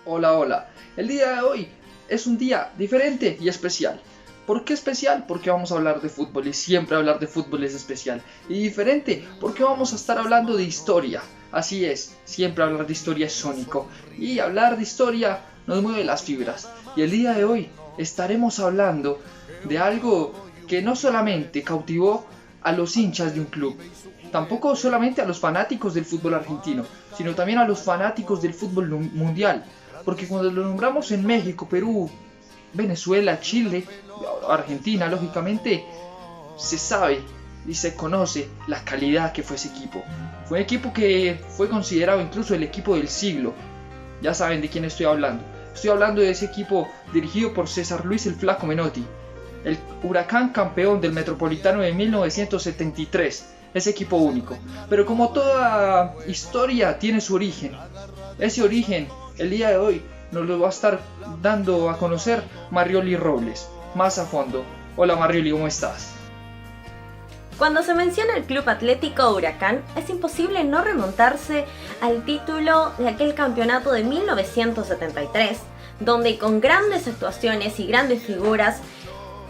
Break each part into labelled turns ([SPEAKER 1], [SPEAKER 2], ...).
[SPEAKER 1] Hola, hola. El día de hoy es un día diferente y especial. ¿Por qué especial? Porque vamos a hablar de fútbol y siempre hablar de fútbol es especial. Y diferente porque vamos a estar hablando de historia. Así es, siempre hablar de historia es sónico. Y hablar de historia nos mueve las fibras. Y el día de hoy estaremos hablando de algo que no solamente cautivó a los hinchas de un club, tampoco solamente a los fanáticos del fútbol argentino, sino también a los fanáticos del fútbol mundial. Porque cuando lo nombramos en México, Perú, Venezuela, Chile, Argentina, lógicamente, se sabe y se conoce la calidad que fue ese equipo. Fue un equipo que fue considerado incluso el equipo del siglo. Ya saben de quién estoy hablando. Estoy hablando de ese equipo dirigido por César Luis el Flaco Menotti, el Huracán campeón del Metropolitano de 1973. Ese equipo único. Pero como toda historia tiene su origen. Ese origen, el día de hoy, nos lo va a estar dando a conocer Marrioli Robles, más a fondo. Hola Marrioli, ¿cómo estás?
[SPEAKER 2] Cuando se menciona el Club Atlético Huracán, es imposible no remontarse al título de aquel campeonato de 1973, donde con grandes actuaciones y grandes figuras,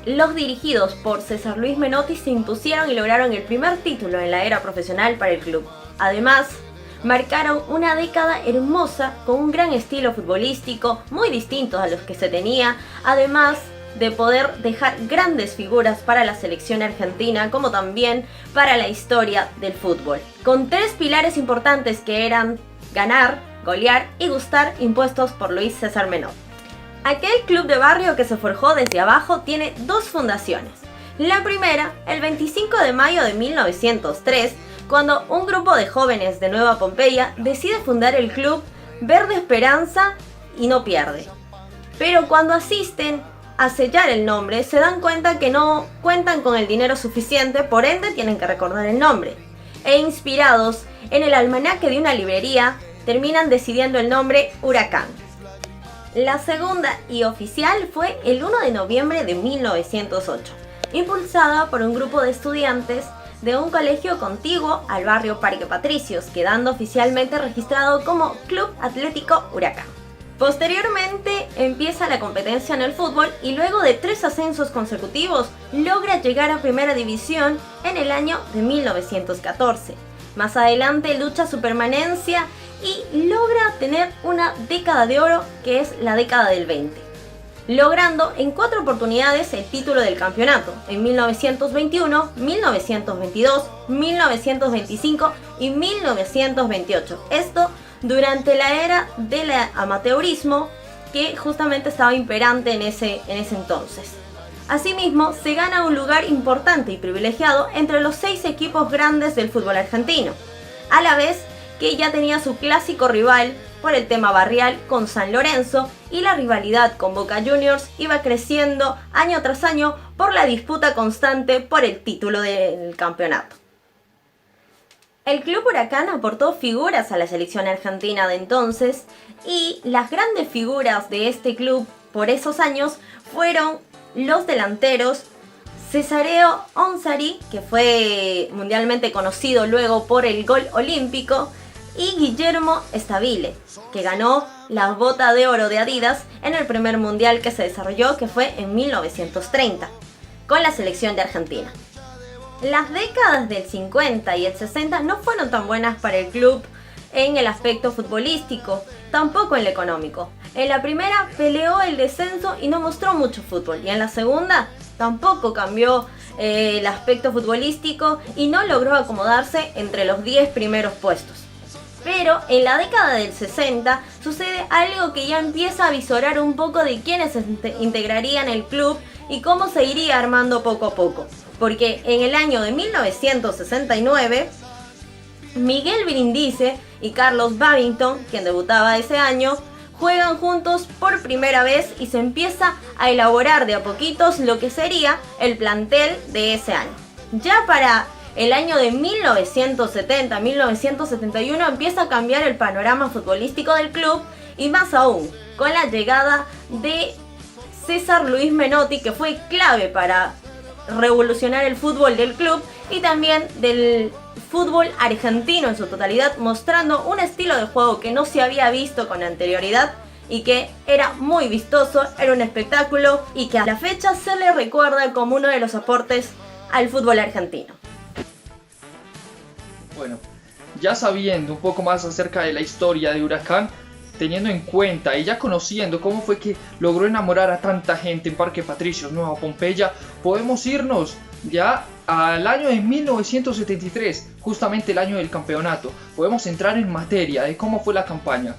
[SPEAKER 2] los dirigidos por César Luis Menotti se impusieron y lograron el primer título en la era profesional para el club. Además, marcaron una década hermosa con un gran estilo futbolístico, muy distinto a los que se tenía, además de poder dejar grandes figuras para la selección argentina, como también para la historia del fútbol. Con tres pilares importantes que eran ganar, golear y gustar, impuestos por Luis César Menotti. Aquel club de barrio que se forjó desde abajo tiene dos fundaciones. La primera, el 25 de mayo de 1903, cuando un grupo de jóvenes de Nueva Pompeya decide fundar el club Verde Esperanza y no pierde. Pero cuando asisten a sellar el nombre, se dan cuenta que no cuentan con el dinero suficiente, por ende tienen que recordar el nombre. E inspirados en el almanaque de una librería, terminan decidiendo el nombre Huracán. La segunda y oficial fue el 1 de noviembre de 1908, impulsada por un grupo de estudiantes de un colegio contiguo al barrio Parque Patricios, quedando oficialmente registrado como Club Atlético Huracán. Posteriormente empieza la competencia en el fútbol y luego de 3 ascensos consecutivos logra llegar a Primera División en el año de 1914. Más adelante lucha su permanencia y logra tener una década de oro, que es la década del 20, logrando en 4 oportunidades el título del campeonato, en 1921, 1922, 1925 y 1928. Esto durante la era del amateurismo, que justamente estaba imperante en ese entonces. Asimismo, se gana un lugar importante y privilegiado entre los 6 equipos grandes del fútbol argentino, a la vez que ya tenía su clásico rival por el tema barrial con San Lorenzo, y la rivalidad con Boca Juniors iba creciendo año tras año por la disputa constante por el título del campeonato. El Club Huracán aportó figuras a la selección argentina de entonces, y las grandes figuras de este club por esos años fueron los delanteros Cesareo Onsari, que fue mundialmente conocido luego por el gol olímpico, y Guillermo Stabile, que ganó la bota de oro de Adidas en el primer mundial que se desarrolló, que fue en 1930, con la selección de Argentina. Las décadas del 50 y el 60 no fueron tan buenas para el club en el aspecto futbolístico, tampoco en el económico. En la primera peleó el descenso y no mostró mucho fútbol, y en la segunda tampoco cambió el aspecto futbolístico y no logró acomodarse entre los 10 primeros puestos. Pero en la década del 60 sucede algo que ya empieza a visorar un poco de quiénes integrarían el club y cómo se iría armando poco a poco. Porque en el año de 1969, Miguel Brindisi y Carlos Babington, quien debutaba ese año, juegan juntos por primera vez y se empieza a elaborar de a poquitos lo que sería el plantel de ese año. Ya para el año de 1970-1971 empieza a cambiar el panorama futbolístico del club, y más aún con la llegada de César Luis Menotti, que fue clave para revolucionar el fútbol del club y también del fútbol argentino en su totalidad, mostrando un estilo de juego que no se había visto con anterioridad y que era muy vistoso, era un espectáculo y que a la fecha se le recuerda como uno de los aportes al fútbol argentino.
[SPEAKER 1] Bueno, ya sabiendo un poco más acerca de la historia de Huracán, teniendo en cuenta y ya conociendo cómo fue que logró enamorar a tanta gente en Parque Patricios, Nueva Pompeya, podemos irnos ya al año de 1973, justamente el año del campeonato. Podemos entrar en materia de cómo fue la campaña.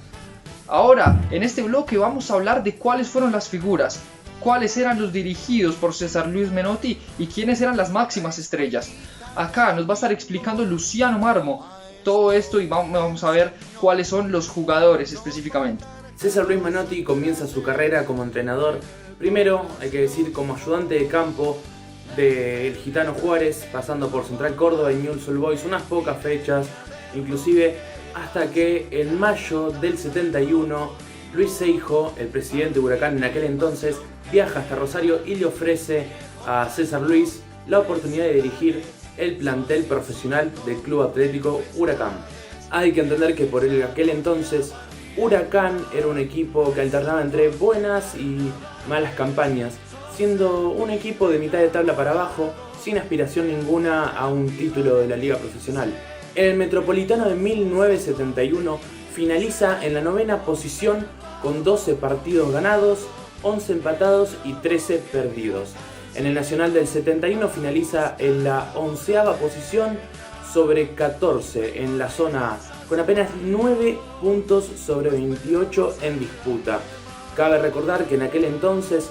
[SPEAKER 1] Ahora, en este bloque vamos a hablar de cuáles fueron las figuras, cuáles eran los dirigidos por César Luis Menotti y quiénes eran las máximas estrellas. Acá nos va a estar explicando Luciano Marmo todo esto y vamos a ver cuáles son los jugadores específicamente.
[SPEAKER 3] César Luis Menotti comienza su carrera como entrenador, primero hay que decir como ayudante de campo del Gitano Juárez, pasando por Central Córdoba y Newell's Old Boys unas pocas fechas, inclusive hasta que en mayo del 71 Luis Seijo, el presidente de Huracán en aquel entonces, viaja hasta Rosario y le ofrece a César Luis la oportunidad de dirigir el plantel profesional del Club Atlético Huracán. Hay que entender que por aquel entonces Huracán era un equipo que alternaba entre buenas y malas campañas, siendo un equipo de mitad de tabla para abajo, sin aspiración ninguna a un título de la liga profesional. En el Metropolitano de 1971 finaliza en la 9ª posición con 12 partidos ganados, 11 empatados y 13 perdidos. En el Nacional del 71 finaliza en la 11ª posición sobre 14 en la zona A, con apenas 9 puntos sobre 28 en disputa. Cabe recordar que en aquel entonces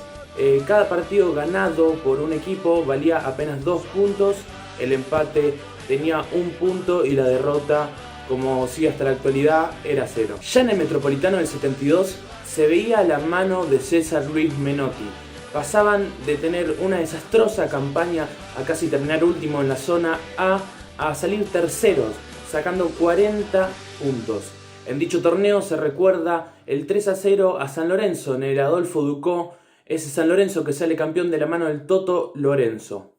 [SPEAKER 3] cada partido ganado por un equipo valía apenas 2 puntos, el empate tenía 1 punto y la derrota, como sigue hasta la actualidad, era 0. Ya en el Metropolitano del 72 se veía la mano de César Luis Menotti. Pasaban de tener una desastrosa campaña a casi terminar último en la zona a salir terceros, sacando 40 puntos. En dicho torneo se recuerda el 3-0 a San Lorenzo en el Adolfo Ducó, ese San Lorenzo que sale campeón de la mano del Toto Lorenzo.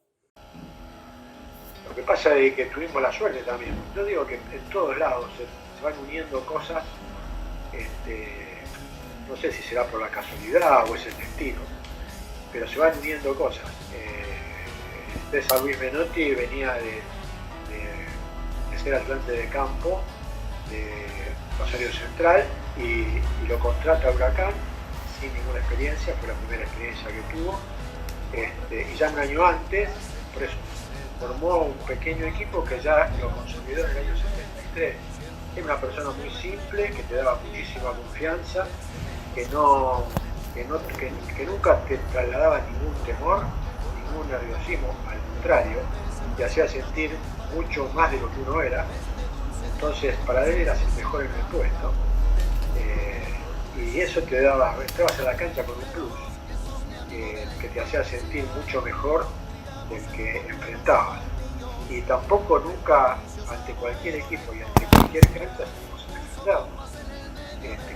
[SPEAKER 4] Lo que pasa es que tuvimos la suerte también. Yo digo que en todos lados se van uniendo cosas, no sé si será por la casualidad o es el destino, pero se van uniendo cosas. César Luis Menotti venía de ser ayudante de campo de Rosario Central y lo contrata a Huracán sin ninguna experiencia, fue la primera experiencia que tuvo, y ya un año antes, por eso, formó un pequeño equipo que ya lo consolidó en el año 73. Era una persona muy simple, que te daba muchísima confianza, que nunca te trasladaba ningún temor, ningún nerviosismo, al contrario, te hacía sentir mucho más de lo que uno era. Entonces para él eras el mejor en el puesto, y eso te daba, entrabas a la cancha con un plus, que te hacía sentir mucho mejor del que enfrentabas. Y tampoco nunca ante cualquier equipo y ante cualquier cancha estuvimos enfrentados.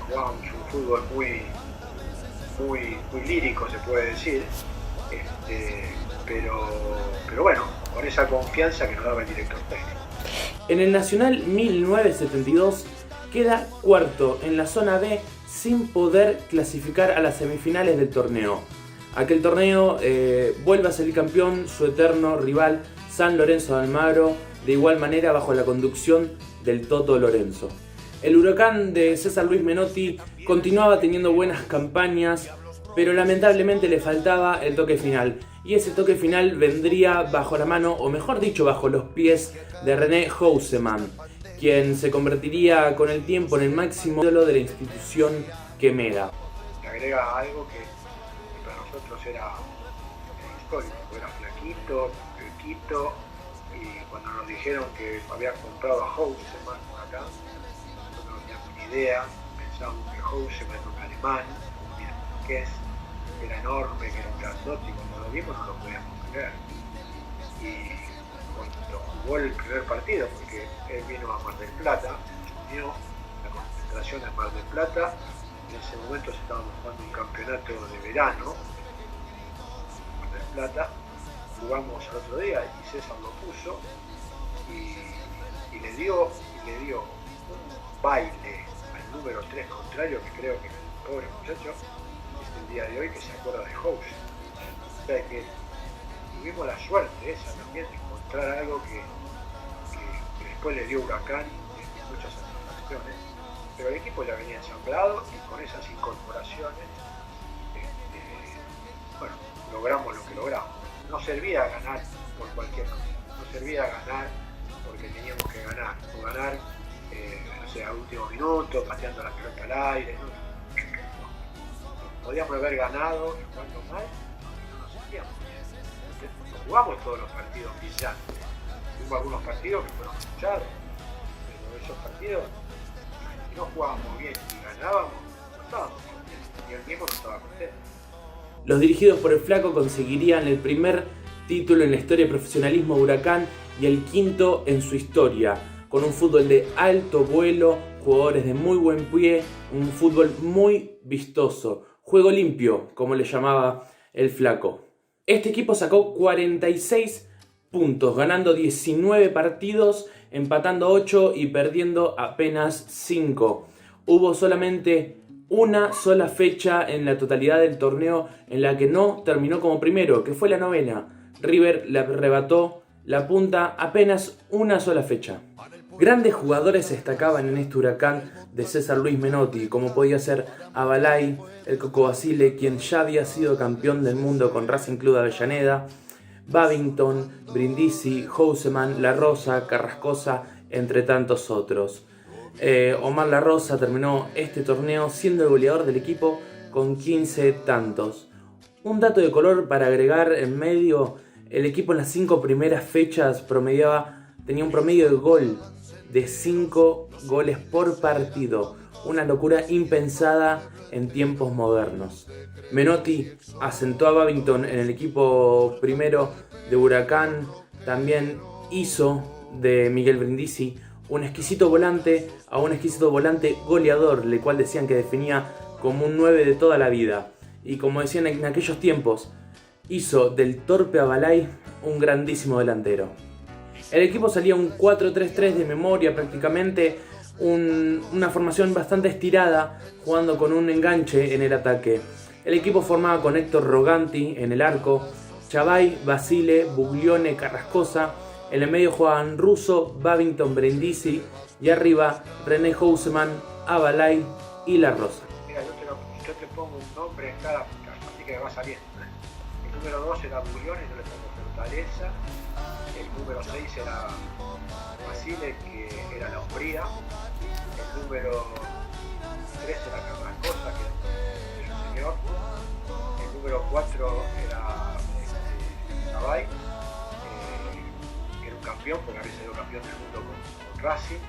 [SPEAKER 4] Jugábamos un fútbol muy lírico, se puede decir, pero bueno, con esa confianza que nos daba el director técnico.
[SPEAKER 3] En el Nacional 1972 queda cuarto en la zona B sin poder clasificar a las semifinales del torneo. Aquel torneo vuelve a salir campeón su eterno rival San Lorenzo de Almagro, de igual manera bajo la conducción del Toto Lorenzo. El Huracán de César Luis Menotti continuaba teniendo buenas campañas, pero lamentablemente le faltaba el toque final. Y ese toque final vendría bajo la mano, o mejor dicho, bajo los pies de René Houseman, quien se convertiría con el tiempo en el máximo ídolo de la institución quemera.
[SPEAKER 4] Le agrega algo que para nosotros era histórico, era flaquito, riquito, y cuando nos dijeron que había comprado a Houseman acá, nosotros no teníamos ni idea, pensábamos que Houseman era un alemán, que era enorme, que era un grandote, y cuando lo vimos no lo podíamos creer. Y cuando jugó el primer partido, porque él vino a Mar del Plata, unió la concentración en Mar del Plata, en ese momento estábamos jugando un campeonato de verano en Mar del Plata, jugamos el otro día y César lo puso y le dio un baile al número 3 contrario que creo que pobre muchacho, es el día de hoy que se acuerda de House. O sea que tuvimos la suerte esa también de encontrar algo que después le dio Huracán en muchas satisfacciones, pero el equipo ya venía ensamblado y con esas incorporaciones bueno, logramos lo que logramos. No servía a ganar por cualquier cosa, no servía a ganar porque teníamos que ganar, o ganar no sé, a último minuto, pateando la pelota al aire, no. Podíamos haber ganado jugando mal, no nos sentíamos bien. No jugamos todos los partidos brillantes, hubo algunos partidos que fueron luchados, pero esos partidos, si no jugábamos bien y ganábamos, no estábamos contentos, y el mismo no estaba contento.
[SPEAKER 3] Los dirigidos por el Flaco conseguirían el primer título en la historia de profesionalismo de Huracán y el quinto en su historia, con un fútbol de alto vuelo, jugadores de muy buen pie, un fútbol muy vistoso, juego limpio, como le llamaba el Flaco. Este equipo sacó 46 puntos, ganando 19 partidos, empatando 8 y perdiendo apenas 5. Hubo solamente una sola fecha en la totalidad del torneo en la que no terminó como primero, que fue la novena. River le arrebató la punta apenas una sola fecha. Grandes jugadores se destacaban en este Huracán de César Luis Menotti, como podía ser Abalay, el Coco Basile, quien ya había sido campeón del mundo con Racing Club de Avellaneda, Babington, Brindisi, Houseman, La Rosa, Carrascosa, entre tantos otros. Omar La Rosa terminó este torneo siendo el goleador del equipo con 15 tantos. Un dato de color para agregar en medio: el equipo en las 5 primeras fechas tenía un promedio de gol de 5 goles por partido, una locura impensada en tiempos modernos. Menotti asentó a Babington en el equipo primero de Huracán, también hizo de Miguel Brindisi un exquisito volante goleador, el cual decían que definía como un 9 de toda la vida. Y como decían en aquellos tiempos, hizo del torpe Abalay un grandísimo delantero. El equipo salía un 4-3-3 de memoria prácticamente, una formación bastante estirada, jugando con un enganche en el ataque. El equipo formaba con Héctor Roganti en el arco, Chavay, Basile, Buglione, Carrascosa. En el medio jugaban Russo, Babington, Brindisi y arriba René Houseman, Abalay y La Rosa.
[SPEAKER 4] Mira, yo te pongo un nombre en cada puntaje, así que me va saliendo. El número 2 era Buglione, yo le pongo Fortaleza. El número 6 era Basile, que era La Hombría. El número 3 era Carrascosa, que era el señor. El número 4 era Chavay, que era un campeón, porque había sido campeón del mundo con Racing.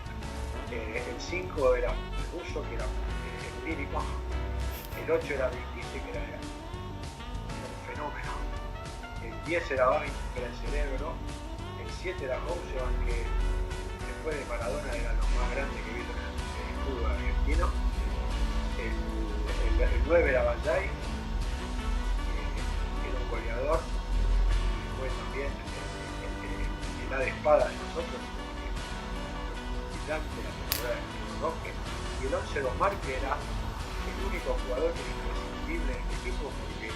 [SPEAKER 4] El 5 era Russo, que era el lírico. El 8 era Brindisi, que era un fenómeno. El 10 era Babington, que era el cerebro. El 7 era Houseman, que después de Maradona era lo más grande que vino en el fútbol argentino. El 9 era Abalay, que era un goleador, y fue también el de espada de nosotros, gigante la temporada de Roque. Y el 11 Omar, que era el único jugador que era imprescindible en el equipo, porque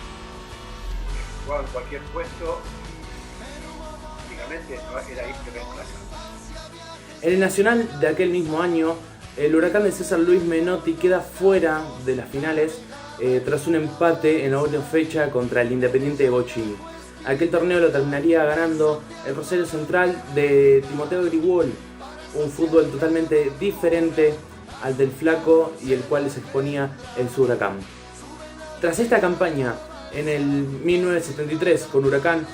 [SPEAKER 4] jugaba en cualquier puesto y prácticamente era irreemplazable.
[SPEAKER 3] En el Nacional de aquel mismo año, el Huracán de César Luis Menotti queda fuera de las finales tras un empate en la última fecha contra el Independiente de Bochini. Aquel torneo lo terminaría ganando el Rosario Central de Timoteo Grigol, un fútbol totalmente diferente al del Flaco y el cual se exponía en su Huracán. Tras esta campaña en el 1973 con Huracán,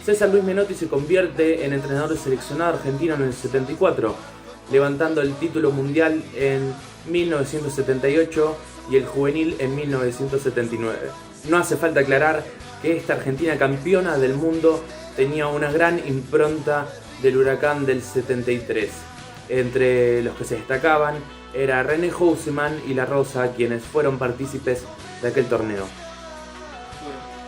[SPEAKER 3] César Luis Menotti se convierte en entrenador de seleccionado argentino en el 74, levantando el título mundial en 1978 y el juvenil en 1979. No hace falta aclarar que esta Argentina campeona del mundo tenía una gran impronta del Huracán del 73. Entre los que se destacaban era René Houseman y La Rosa, quienes fueron partícipes de aquel torneo.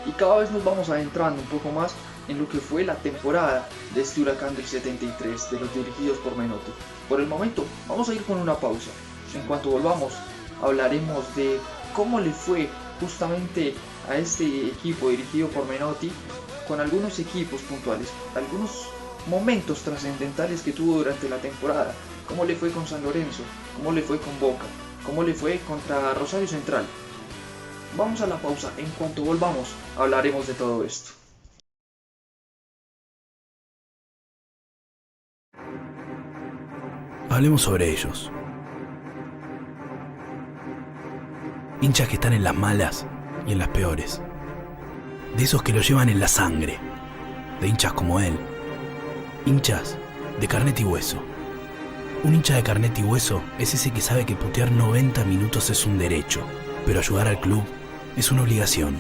[SPEAKER 1] Y cada vez nos vamos adentrando un poco más en lo que fue la temporada de este Huracán del 73, de los dirigidos por Menotti. Por el momento, vamos a ir con una pausa. En cuanto volvamos, hablaremos de cómo le fue justamente a este equipo dirigido por Menotti con algunos equipos puntuales, algunos momentos trascendentales que tuvo durante la temporada. Cómo le fue con San Lorenzo, cómo le fue con Boca, cómo le fue contra Rosario Central. Vamos a la pausa, en cuanto volvamos hablaremos de todo esto.
[SPEAKER 5] Hablemos sobre ellos. Hinchas que están en las malas y en las peores. De esos que lo llevan en la sangre. De hinchas como él. Hinchas de carnet y hueso. Un hincha de carnet y hueso es ese que sabe que putear 90 minutos es un derecho, pero ayudar al club es una obligación.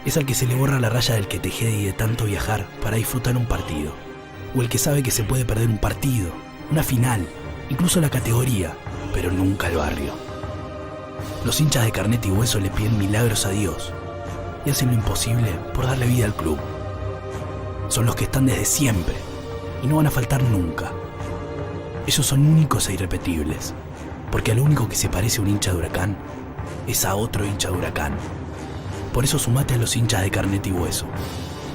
[SPEAKER 5] Es al que se le borra la raya del que te jede y de tanto viajar para disfrutar un partido. O el que sabe que se puede perder un partido, una final, incluso la categoría, pero nunca el barrio. Los hinchas de carnet y hueso le piden milagros a Dios y hacen lo imposible por darle vida al club. Son los que están desde siempre y no van a faltar nunca. Ellos son únicos e irrepetibles, porque a lo único que se parece un hincha de Huracán es a otro hincha de Huracán. Por eso sumate a los hinchas de carnet y hueso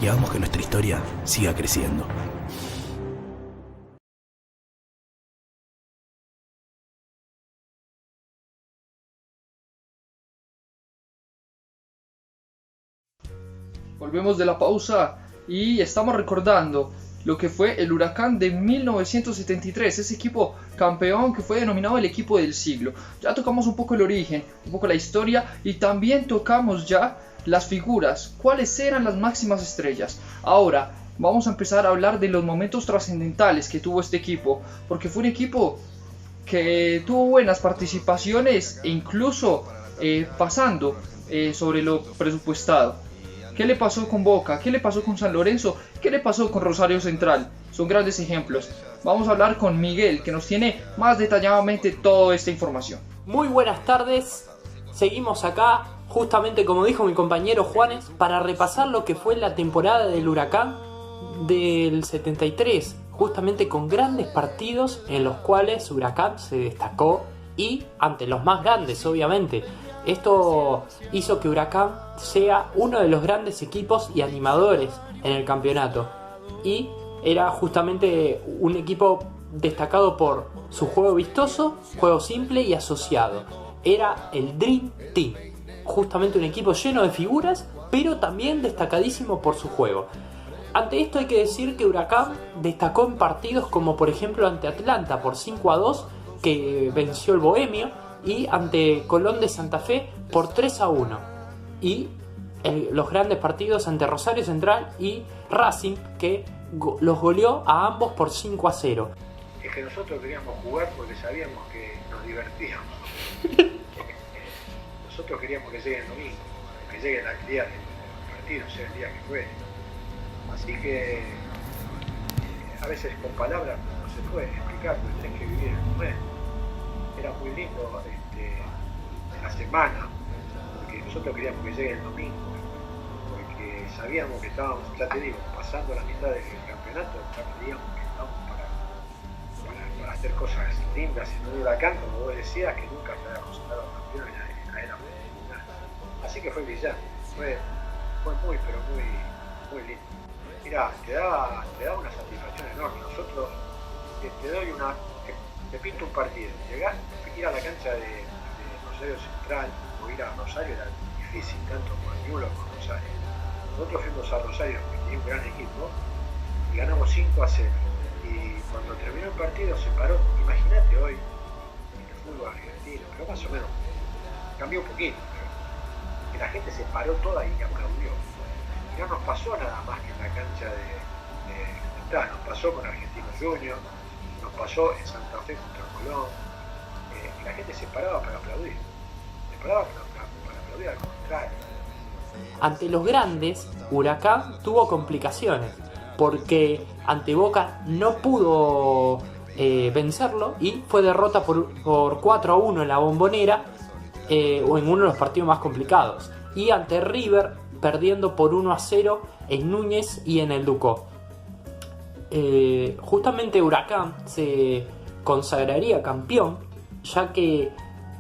[SPEAKER 5] y hagamos que nuestra historia siga creciendo.
[SPEAKER 1] Volvemos de la pausa y estamos recordando lo que fue el Huracán de 1973, ese equipo campeón que fue denominado el equipo del siglo. Ya tocamos un poco el origen, un poco la historia y también tocamos ya las figuras, cuáles eran las máximas estrellas. Ahora vamos a empezar a hablar de los momentos trascendentales que tuvo este equipo, porque fue un equipo que tuvo buenas participaciones e incluso pasando sobre lo presupuestado. ¿Qué le pasó con Boca? ¿Qué le pasó con San Lorenzo? ¿Qué le pasó con Rosario Central? Son grandes ejemplos. Vamos a hablar con Miguel, que nos tiene más detalladamente toda esta información.
[SPEAKER 6] Muy buenas tardes. Seguimos acá, justamente como dijo mi compañero Juanes, para repasar lo que fue la temporada del Huracán del 73, justamente con grandes partidos en los cuales Huracán se destacó y ante los más grandes, obviamente. Esto hizo que Huracán sea uno de los grandes equipos y animadores en el campeonato. Y era justamente un equipo destacado por su juego vistoso, juego simple y asociado. Era el Dream Team. Justamente un equipo lleno de figuras, pero también destacadísimo por su juego. Ante esto hay que decir que Huracán destacó en partidos como por ejemplo ante Atlanta por 5-2, que venció el Bohemio, y ante Colón de Santa Fe por 3-1. Y los grandes partidos ante Rosario Central y Racing, que los goleó a ambos por 5-0.
[SPEAKER 4] Es que nosotros queríamos jugar porque sabíamos que nos divertíamos. Nosotros queríamos que llegue el domingo, que llegue el día del partido, sea el día que fue. Así que a veces con palabras no se puede explicar, pero tenés que vivir el momento. Era muy lindo la semana, porque nosotros queríamos que llegue el domingo, porque sabíamos que estábamos, ya te digo, pasando la mitad del campeonato, ya creíamos que estábamos para hacer cosas lindas en un Huracán, como vos decías, que nunca se había considerado campeón en la era mundial. Así que fue brillante, fue muy, pero muy lindo. Mirá, te da una satisfacción enorme. Nosotros te pinto un partido, llegás, ir a la cancha de Rosario Central o ir a Rosario era difícil, tanto con Ñulo como con Rosario. Nosotros fuimos a Rosario, que tenía un gran equipo, y ganamos 5-0. Y cuando terminó el partido se paró, imagínate hoy en el fútbol argentino, pero más o menos cambió un poquito, pero que la gente se paró toda y aplaudió. Y no nos pasó nada más que en la cancha de Central, nos pasó con Argentinos Juniors, nos pasó en Santa Fe contra Colón, y la gente se paraba para aplaudir, para aplaudir al contrario.
[SPEAKER 6] Ante los grandes, Huracán tuvo complicaciones, porque ante Boca no pudo vencerlo y fue derrota por 4-1 en la Bombonera, o en uno de los partidos más complicados. Y ante River, perdiendo por 1-0 en Núñez y en el Ducó. Justamente Huracán se consagraría campeón, ya que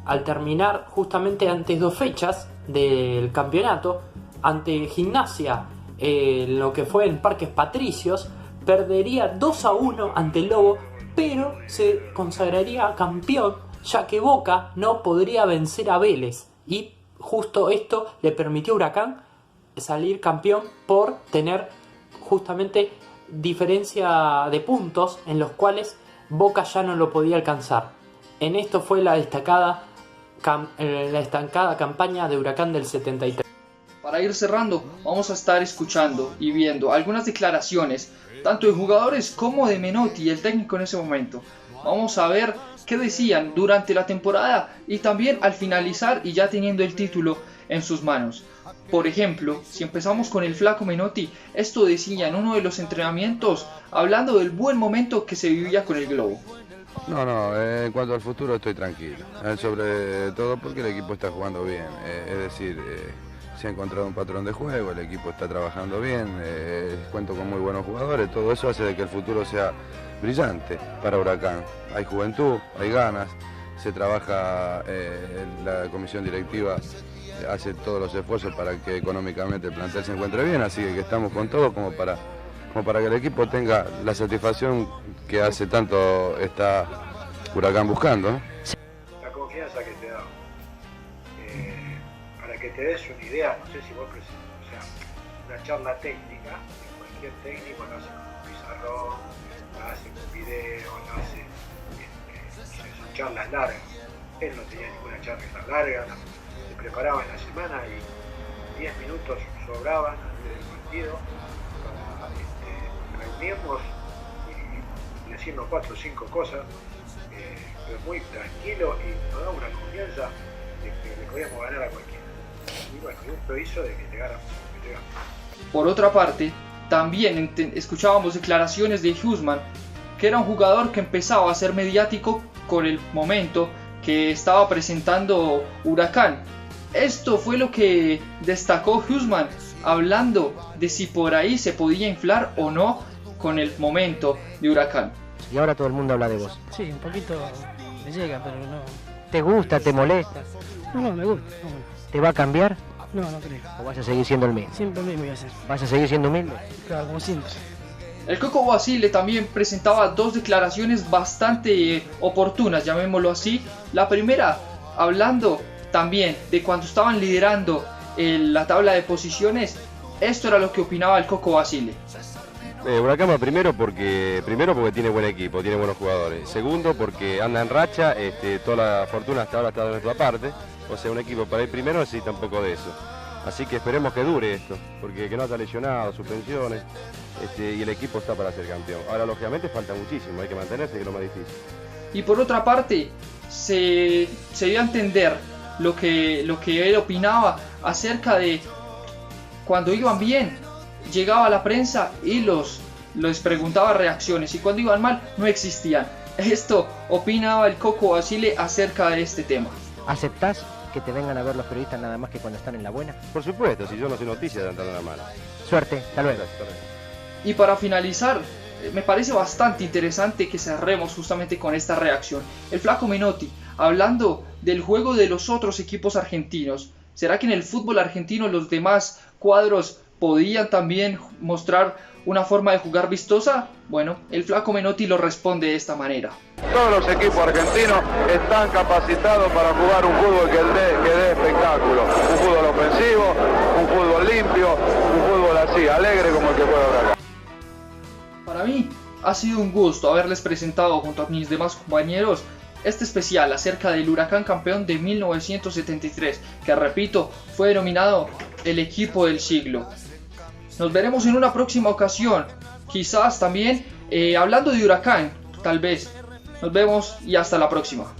[SPEAKER 6] al terminar justamente antes 2 fechas del campeonato, ante Gimnasia, lo que fue en Parques Patricios, perdería 2-1 ante el Lobo, pero se consagraría campeón, ya que Boca no podría vencer a Vélez, y justo esto le permitió a Huracán salir campeón por tener justamente diferencia de puntos en los cuales Boca ya no lo podía alcanzar. En esto fue la estancada campaña de Huracán del 73.
[SPEAKER 1] Para ir cerrando, vamos a estar escuchando y viendo algunas declaraciones, tanto de jugadores como de Menotti, el técnico en ese momento. Vamos a ver qué decían durante la temporada y también al finalizar y ya teniendo el título en sus manos. Por ejemplo, si empezamos con el flaco Menotti, esto decía en uno de los entrenamientos, hablando del buen momento que se vivía con el Globo.
[SPEAKER 7] No, en cuanto al futuro estoy tranquilo, sobre todo porque el equipo está jugando bien, es decir, se ha encontrado un patrón de juego, el equipo está trabajando bien, cuento con muy buenos jugadores, todo eso hace de que el futuro sea brillante para Huracán. Hay juventud, hay ganas, se trabaja, la comisión directiva hace todos los esfuerzos para que económicamente el plantel se encuentre bien, así que estamos con todo como para que el equipo tenga la satisfacción que hace tanto está Huracán buscando, ¿no?
[SPEAKER 4] La confianza que te da. Para que te des una idea, no sé si vos presentas, o sea, una charla técnica, cualquier técnico lo hace con un pizarrón, lo hace con video, lo hace, son charlas largas. Él no tenía ninguna charla tan larga, se preparaba en la semana y 10 minutos sobraban antes del partido para reunirnos y decirnos 4 o 5 cosas, pero muy tranquilo, y nos daba una confianza de que le podíamos ganar a cualquiera. Y bueno, esto hizo de que llegáramos.
[SPEAKER 1] Por otra parte, también escuchábamos declaraciones de Husmann, que era un jugador que empezaba a ser mediático con el momento que estaba presentando Huracán. Esto fue lo que destacó Husmann, hablando de si por ahí se podía inflar o no con el momento de Huracán.
[SPEAKER 8] Y ahora todo el mundo habla de vos.
[SPEAKER 9] Sí, un poquito me llega, pero no.
[SPEAKER 8] ¿Te gusta? ¿Te molesta?
[SPEAKER 9] No, me gusta.
[SPEAKER 8] ¿Te va a cambiar?
[SPEAKER 9] No, no creo.
[SPEAKER 8] ¿O vas a seguir siendo el mismo?
[SPEAKER 9] Siempre lo mismo voy a hacer.
[SPEAKER 8] ¿Vas a seguir siendo humilde?
[SPEAKER 9] Claro, como siempre.
[SPEAKER 1] El Coco Basile también presentaba 2 declaraciones bastante oportunas, llamémoslo así. La primera, hablando también de cuando estaban liderando la tabla de posiciones, esto era lo que opinaba el Coco Basile.
[SPEAKER 7] Huracán va primero porque tiene buen equipo, tiene buenos jugadores. Segundo porque anda en racha, toda la fortuna hasta ahora está de nuestra parte. O sea, un equipo para ir primero necesita un poco de eso. Así que esperemos que dure esto, porque que no haya lesionado, suspensiones, y el equipo está para ser campeón. Ahora, lógicamente, falta muchísimo, hay que mantenerse, que es lo más difícil.
[SPEAKER 1] Y por otra parte, se dio a entender lo que él opinaba acerca de cuando iban bien, llegaba la prensa y les preguntaba reacciones, y cuando iban mal, no existían. Esto opinaba el Coco Basile acerca de este tema.
[SPEAKER 8] ¿Aceptás que te vengan a ver los periodistas nada más que cuando están en la buena?
[SPEAKER 7] Por supuesto, si yo no soy noticia de andar en la mala.
[SPEAKER 8] Suerte, hasta luego.
[SPEAKER 1] Y para finalizar, me parece bastante interesante que cerremos justamente con esta reacción. El flaco Menotti, hablando del juego de los otros equipos argentinos. ¿Será que en el fútbol argentino los demás cuadros podían también mostrar una forma de jugar vistosa? Bueno, el flaco Menotti lo responde de esta manera.
[SPEAKER 10] Todos los equipos argentinos están capacitados para jugar un fútbol que dé espectáculo. Un fútbol ofensivo, un fútbol limpio, un fútbol así, alegre como el que juega Huracán.
[SPEAKER 1] Para mí ha sido un gusto haberles presentado junto a mis demás compañeros este especial acerca del Huracán campeón de 1973, que repito, fue denominado el equipo del siglo. Nos veremos en una próxima ocasión, quizás también hablando de Huracán, tal vez. Nos vemos y hasta la próxima.